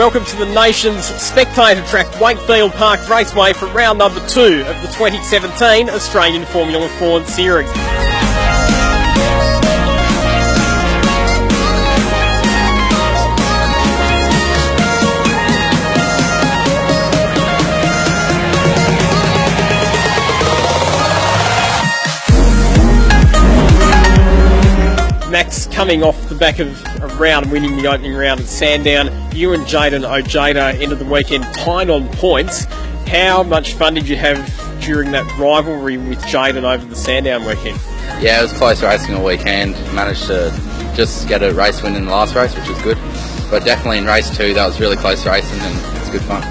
Welcome to the nation's spectator track Wakefield Park Raceway for round number 2 of the 2017 Australian Formula Ford Series. Max coming off the back of a round, winning the opening round at Sandown. You and Jayden Ojeda ended the weekend tied on points. How much fun did you have during that rivalry with Jayden over the Sandown weekend? Yeah, it was close racing all weekend. Managed to just get a race win in the last race, which was good. But definitely in race 2, that was really close racing and it was good fun.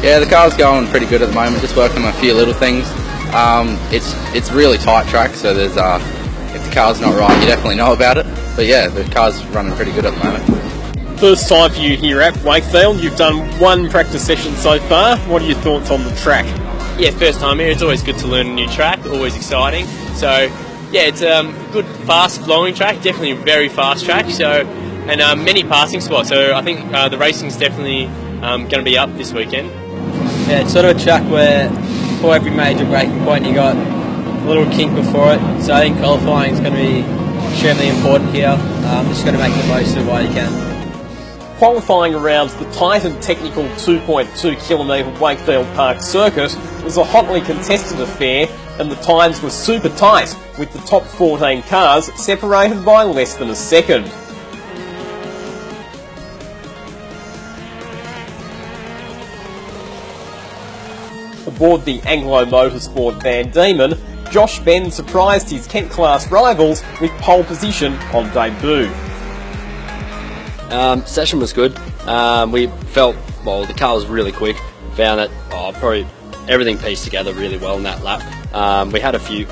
Yeah, the car's going pretty good at the moment, just working on a few little things. It's really tight track, so there's if the car's not right, you definitely know about it. But yeah, the car's running pretty good at the moment. First time for you here at Wakefield. You've done one practice session so far. What are your thoughts on the track? Yeah, first time here. It's always good to learn a new track, always exciting. So yeah, it's a good, fast flowing track, definitely a very fast track. So and many passing spots. So I think the racing's definitely going to be up this weekend. Yeah, it's sort of a track where before every major braking point you got a little kink before it. So I think qualifying is going to be extremely important here. Just got to make the most of it while you can. Qualifying around the tight and technical 2.2 kilometre Wakefield Park circuit was a hotly contested affair, and the times were super tight, with the top 14 cars separated by less than a second. Aboard the Anglo Motorsport Van Diemen, Josh Ben surprised his Kent class rivals with pole position on debut. Session was good. We felt, well, the car was really quick. Found that probably everything pieced together really well in that lap. We had a few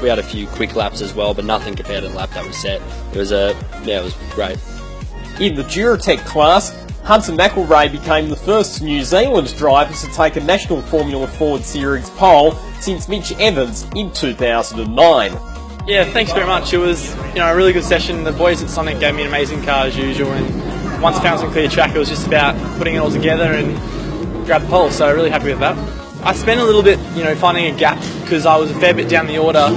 quick laps as well, but nothing compared to the lap that we set. It was it was great. In the Duratec class, Hunter McElrea became the first New Zealand driver to take a national Formula Ford Series pole since Mitch Evans in 2009. Yeah, thanks very much. It was a really good session. The boys at Sonic gave me an amazing car as usual, and once I found some clear track, it was just about putting it all together and grab the pole. So really happy with that. I spent a little bit, finding a gap because I was a fair bit down the order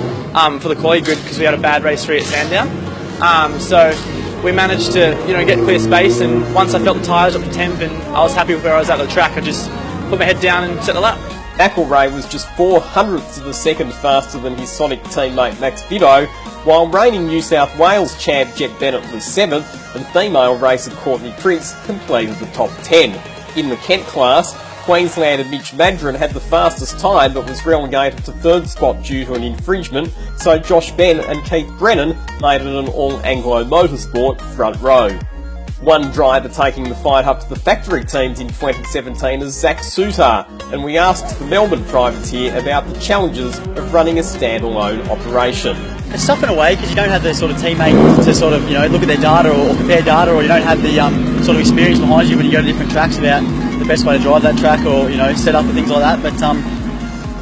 for the quali grid because we had a bad race 3 at Sandown. So we managed to, get clear space, and once I felt the tyres up to temp and I was happy with where I was at the track, I just put my head down and set the lap. McElrea was just 0.04 of a second faster than his Sonic teammate Max Vidot, while reigning New South Wales champ Jet Bennett was 7th, and female racer Courtney Prince completed the top 10. In the Kent class, Queenslander Mitch Madron had the fastest time but was relegated to 3rd spot due to an infringement, so Josh Ben and Keith Brennan made it an all-Anglo Motorsport front row. One driver taking the fight up to the factory teams in 2017 is Zach Soutar, and we asked the Melbourne privateer about the challenges of running a standalone operation. It's tough in a way because you don't have the sort of teammate to sort of look at their data or compare data, or you don't have the sort of experience behind you when you go to different tracks about the best way to drive that track or set up and things like that. But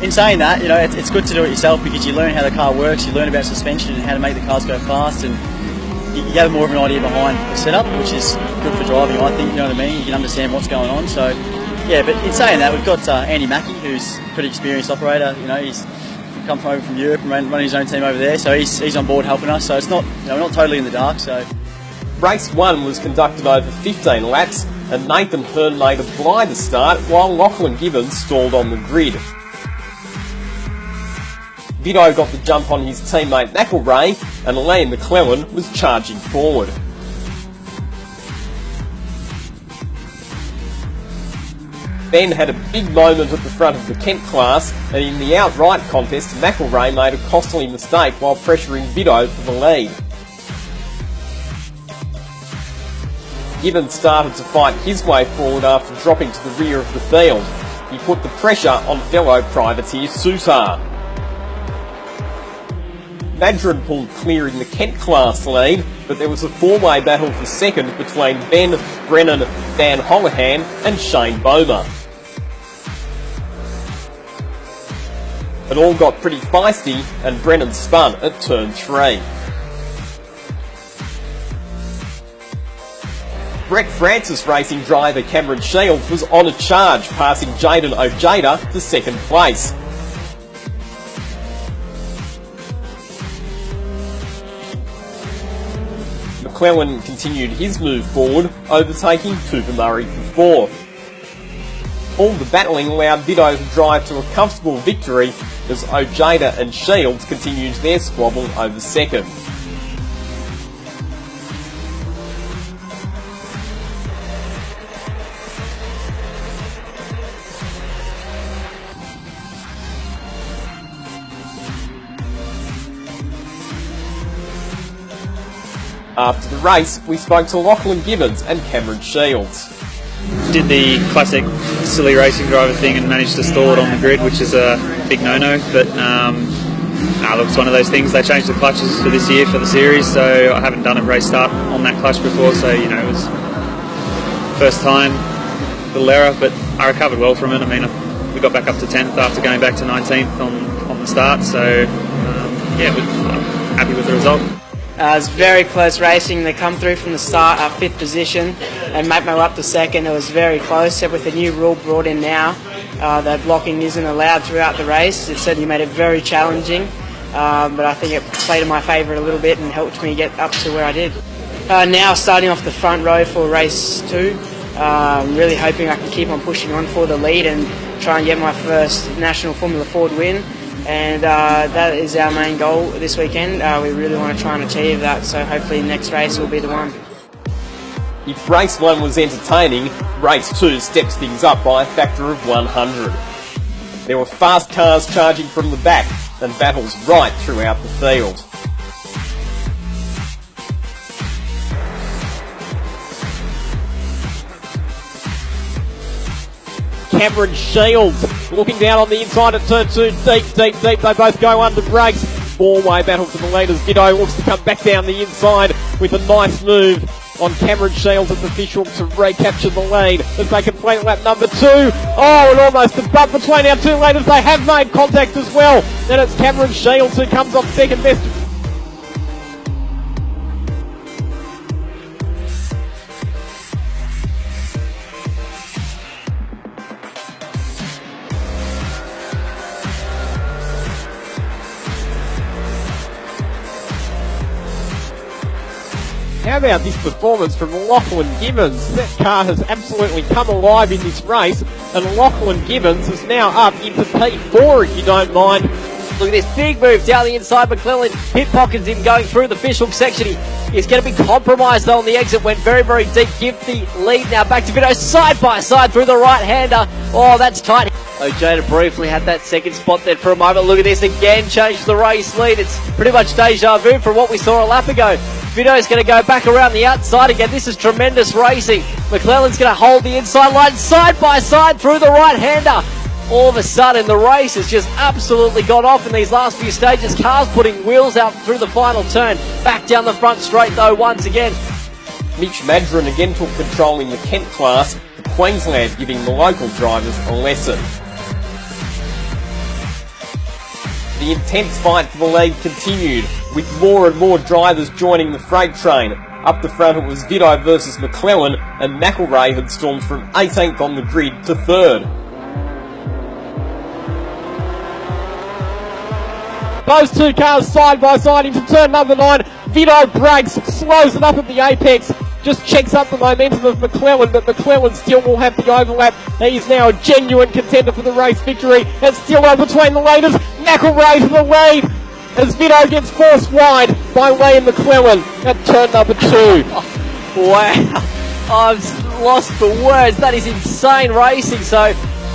in saying that, it's good to do it yourself because you learn how the car works, you learn about suspension and how to make the cars go fast, and you have more of an idea behind the setup, which is good for driving, I think. You know what I mean? You can understand what's going on. So yeah, but in saying that, we've got Andy Mackey, who's a pretty experienced operator. He's come over from Europe and running his own team over there, so he's on board helping us. So it's not we're not totally in the dark. So race 1 was conducted over 15 laps, and Nathan Hearn made a blinder start while Lachlan Gibbons stalled on the grid. Vidot got the jump on his teammate McElrea, and Liam McClellan was charging forward. Ben had a big moment at the front of the Kent class, and in the outright contest, McElrea made a costly mistake while pressuring Vidot for the lead. Gibbons started to fight his way forward after dropping to the rear of the field. He put the pressure on fellow privateer Soutar. Madron pulled clear in the Kent class lead, but there was a four-way battle for second between Ben, Brennan, Van Holohan and Shane Bomer. It all got pretty feisty, and Brennan spun at turn 3. Brett Francis Racing driver Cameron Shields was on a charge, passing Jayden Ojeda to second place. McClellan continued his move forward, overtaking Cooper Murray for 4. All the battling allowed Vito to drive to a comfortable victory as Ojeda and Shields continued their squabble over second. After the race, we spoke to Lachlan Gibbons and Cameron Shields. Did the classic silly racing driver thing and managed to stall it on the grid, which is a big no-no, but look, it's one of those things. They changed the clutches for this year for the series, so I haven't done a race start on that clutch before, so it was first time, little error, but I recovered well from it. I mean, we got back up to 10th after going back to 19th on the start, so we're happy with the result. It was very close racing. They come through from the start at 5th position and make my way up to 2nd. It was very close. With the new rule brought in now, that blocking isn't allowed throughout the race. It certainly made it very challenging, but I think it played in my favour a little bit and helped me get up to where I did. Now starting off the front row for race 2, I'm really hoping I can keep on pushing on for the lead and try and get my first National Formula Ford win. And that is our main goal this weekend. We really want to try and achieve that, so hopefully next race will be the one. If race 1 was entertaining, race 2 steps things up by a factor of 100. There were fast cars charging from the back and battles right throughout the field. Cameron Shields looking down on the inside at turn 2, deep. They both go under brakes. 4-way battle for the leaders. Vito looks to come back down the inside with a nice move on Cameron Shields as official to recapture the lead as they complete lap number 2. Oh, and almost a bump between our two leaders. They have made contact as well. Then it's Cameron Shields who comes off second best. How about this performance from Lachlan Gibbons? That car has absolutely come alive in this race, and Lachlan Gibbons is now up into P4, if you don't mind. Look at this big move down the inside. McClellan hit pockets him going through the Fishhook section. He's going to be compromised though on the exit. Went very, very deep. Give the lead now back to Vito side by side through the right-hander. Oh, that's tight. Ojeda briefly had that second spot there for a moment. Look at this again, changed the race lead. It's pretty much deja vu from what we saw a lap ago. Vito's going to go back around the outside again. This is tremendous racing. McClellan's going to hold the inside line side by side through the right-hander. All of a sudden, the race has just absolutely gone off in these last few stages. Cars putting wheels out through the final turn. Back down the front straight, though, once again. Mitch Madron again took control in the Kent class, Queensland giving the local drivers a lesson. The intense fight for the lead continued, with more and more drivers joining the freight train. Up the front it was Vito versus McClellan, and McElrea had stormed from 18th on the grid to 3rd. Those two cars side by side into turn number 9. Vito brakes, slows it up at the apex, just checks up the momentum of McClellan, but McClellan still will have the overlap. He is now a genuine contender for the race victory. It's still on between the leaders. McElrea to the lead as Vito gets forced wide by Liam McClellan at turn number 2. Wow, I've lost for words. That is insane racing. So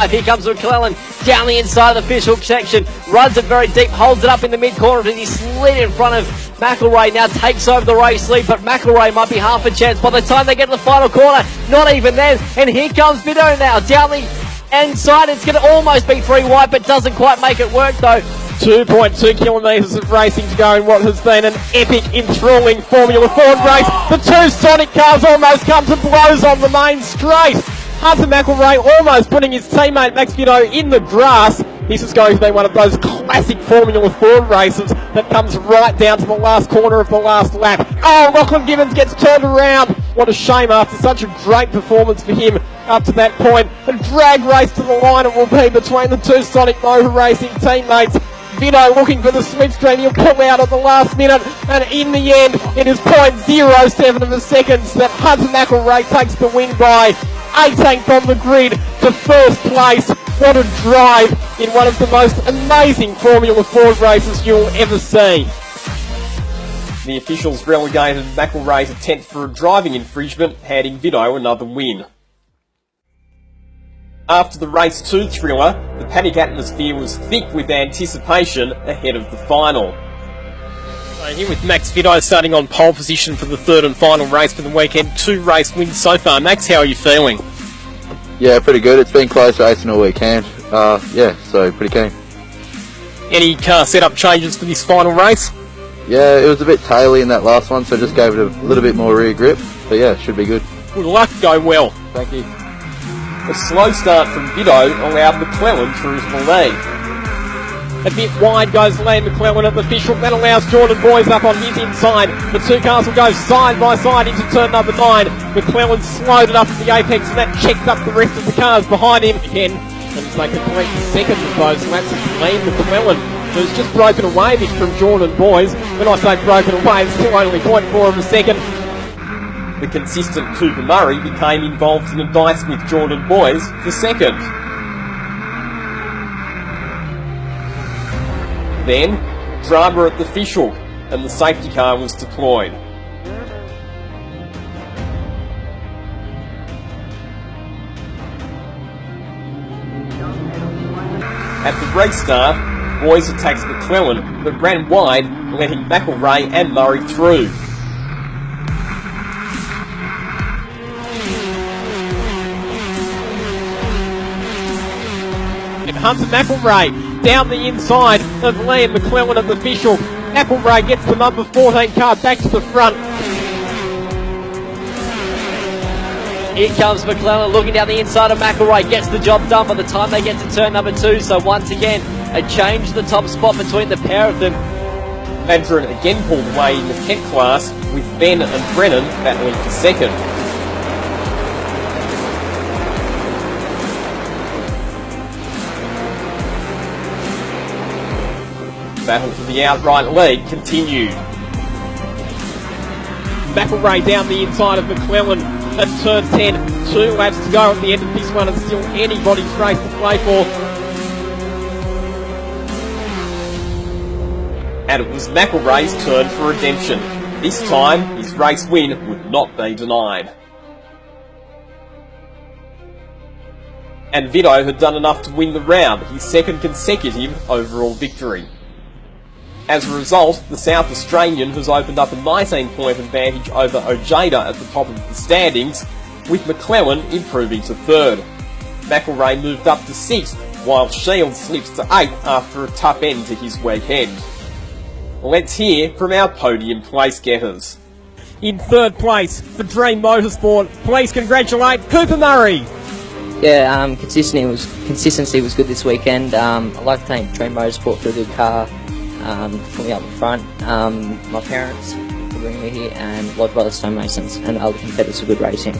here comes McClellan down the inside of the Fishhook section, runs it very deep, holds it up in the mid-corner, and he slid in front of McElrea, now takes over the race lead, but McElrea might be half a chance by the time they get to the final corner. Not even then, and here comes Vito now, down the inside. It's going to almost be 3 wide, but doesn't quite make it work though. 2.2 kilometres of racing to go in what has been an epic, enthralling Formula Ford race. The two Sonic cars almost come to blows on the main straight. Hunter McElrea almost putting his teammate Max Vito in the grass. This is going to be one of those classic Formula Ford races that comes right down to the last corner of the last lap. Oh, Lachlan Gibbons gets turned around. What a shame after such a great performance for him up to that point. A drag race to the line it will be between the two Sonic Motor Racing teammates. Vito looking for the slipstream, he'll pull out at the last minute, and in the end it is 0.07 of a second that Hunter McElrea takes the win by 18th on the grid to first place. What a drive in one of the most amazing Formula Ford races you'll ever see. The officials relegated McElrea to 10th for a driving infringement, handing Vito another win. After the race 2 thriller, the paddock atmosphere was thick with anticipation ahead of the final. So here with Max Vito starting on pole position for the third and final race for the weekend. 2 race wins so far. Max, how are you feeling? Yeah, pretty good. It's been close racing all weekend. So pretty keen. Any car setup changes for this final race? Yeah, it was a bit taily in that last one, so just gave it a little bit more rear grip. But yeah, should be good. Good luck, go well. Thank you. A slow start from Vito allowed McClellan through to the lead. A bit wide goes Liam McClellan at the official. That allows Jordan Boys up on his inside. The two cars will go side by side into turn number 9. McClellan slowed it up at the apex, and that checked up the rest of the cars behind him again. And they complete the second of those laps. Liam McClellan, who's just broken away a bit from Jordan Boys. When I say broken away, it's still only 0.4 of a second. The consistent Cooper Murray became involved in a dice with Jordan Boys for second. Then, drama at the fishhook, and the safety car was deployed. At the restart, Boys attacks McClellan, but ran wide, letting McElrea and Murray through. Hunter McElrea down the inside of Liam McClellan at the official. McElrea gets the number 14 car back to the front. Here comes McClellan looking down the inside of McElrea, gets the job done by the time they get to turn number 2. So once again, a change to the top spot between the pair of them. Madron again pulled away in the Kent class, with Ben and Brennan battling for second. Battle for the outright lead continued. McElrea down the inside of McClellan at turn 10. 2 laps to go at the end of this one, and still anybody's race to play for. And it was McElrea's turn for redemption. This time, his race win would not be denied. And Vito had done enough to win the round, his second consecutive overall victory. As a result, the South Australian has opened up a 19-point advantage over Ojeda at the top of the standings, with McClellan improving to 3rd. McElrea moved up to 6th, while Shields slips to 8th after a tough end to his weekend. Let's hear from our podium place getters. In 3rd place for Dream Motorsport, please congratulate Cooper Murray. Yeah, consistency was good this weekend. I like to thank Dream Motorsport for a good car. Put me up in front, my parents for bringing me here, and Lodge Brothers Stonemasons and other competitors for good racing.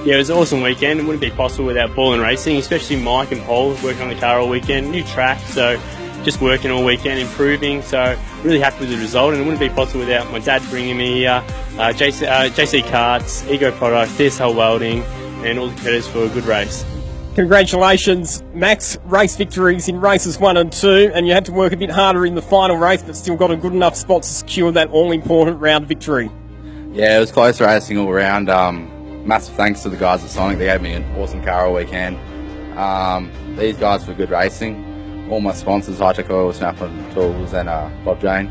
Yeah, it was an awesome weekend. It wouldn't be possible without Ball and Racing, especially Mike and Paul working on the car all weekend. New track, so just working all weekend, improving. So really happy with the result, and it wouldn't be possible without my dad bringing me here, JC Karts, Ego Products, DSL Welding, and all the competitors for a good race. Congratulations, Max. Race victories in races 1 and 2, and you had to work a bit harder in the final race, but still got a good enough spot to secure that all-important round victory. Yeah, it was close racing all round. Massive thanks to the guys at Sonic. They gave me an awesome car all weekend. These guys were good racing. All my sponsors, High Tech Oil, Snap-on Tools, and Bob Jane.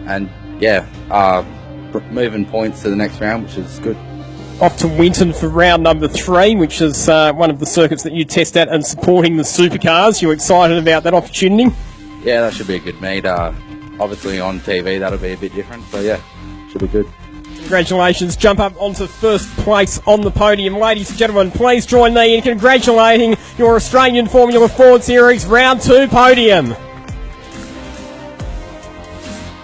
And yeah, moving points to the next round, which is good. Off to Winton for round number 3, which is one of the circuits that you test at, and supporting the supercars. You excited about that opportunity? Yeah, that should be a good meet. Obviously on TV that'll be a bit different, so yeah, should be good. Congratulations, jump up onto 1st place on the podium. Ladies and gentlemen, please join me in congratulating your Australian Formula Ford Series Round 2 podium.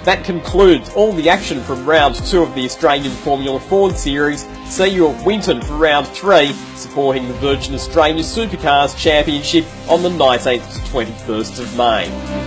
That concludes all the action from round 2 of the Australian Formula Ford Series. See you at Winton for round 3, supporting the Virgin Australia Supercars Championship on the 19th to 21st of May.